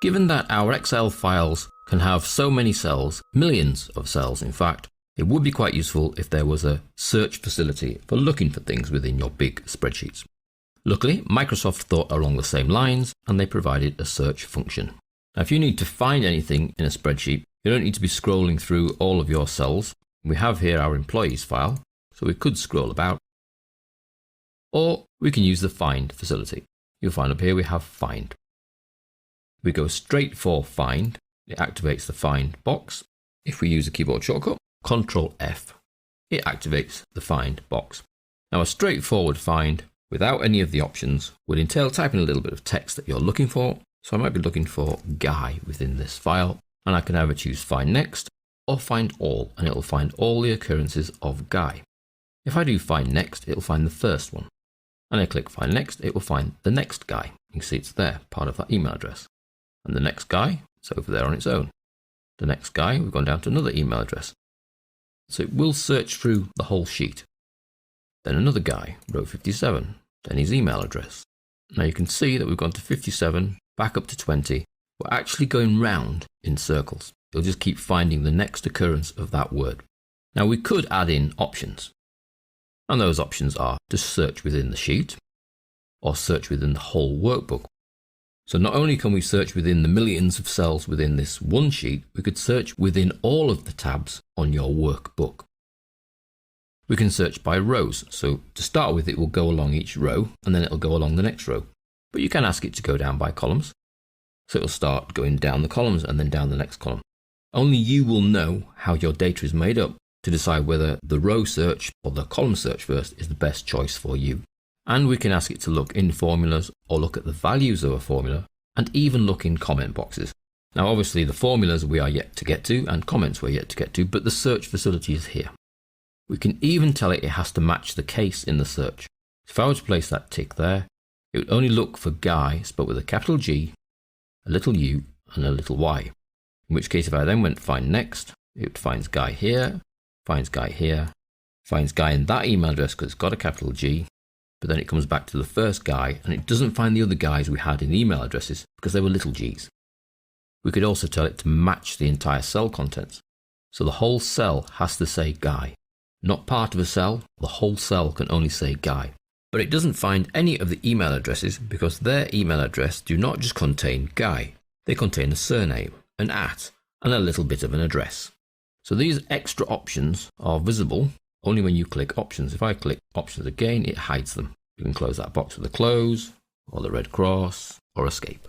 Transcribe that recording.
Given that our Excel files can have so many cells, millions of cells in fact, it would be quite useful if there was a search facility for looking for things within your big spreadsheets. Luckily, Microsoft thought along the same lines and they provided a search function. Now, if you need to find anything in a spreadsheet, you don't need to be scrolling through all of your cells. We have here our employees file, so we could scroll about. Or we can use the find facility. You'll find up here we have find. We go straight for find. It activates the find box. If we use a keyboard shortcut, Control F, it activates the find box. Now a straightforward find without any of the options would entail typing a little bit of text that you're looking for. So I might be looking for Guy within this file, and I can either choose find next or find all, and it'll find all the occurrences of Guy. If I do find next, it'll find the first one. And I click find next, it will find the next Guy. You can see it's there, part of that email address. And the next Guy, it's over there on its own. The next Guy, we've gone down to another email address. So it will search through the whole sheet. Then another Guy, row 57, then his email address. Now you can see that we've gone to 57, back up to 20. We're actually going round in circles. It'll just keep finding the next occurrence of that word. Now we could add in options. And those options are to search within the sheet or search within the whole workbook. So not only can we search within the millions of cells within this one sheet, we could search within all of the tabs on your workbook. We can search by rows. So to start with, it will go along each row and then it'll go along the next row. But you can ask it to go down by columns. So it'll start going down the columns and then down the next column. Only you will know how your data is made up to decide whether the row search or the column search first is the best choice for you. And we can ask it to look in formulas or look at the values of a formula and even look in comment boxes. Now obviously the formulas we are yet to get to and comments we're yet to get to, but the search facility is here. We can even tell it has to match the case in the search. If I were to place that tick there, it would only look for Guy spelled with a capital G, a little u and a little y. In which case if I then went find next, it finds Guy here, finds Guy here, finds Guy in that email address because it's got a capital G, but then it comes back to the first Guy and it doesn't find the other Guys we had in the email addresses because they were little g's. We could also tell it to match the entire cell contents. So the whole cell has to say Guy. Not part of a cell, the whole cell can only say Guy. But it doesn't find any of the email addresses because their email address do not just contain Guy. They contain a surname, an @ and a little bit of an address. So these extra options are visible only when you click options. If I click options again, it hides them. You can close that box with a close, or the red cross, or escape.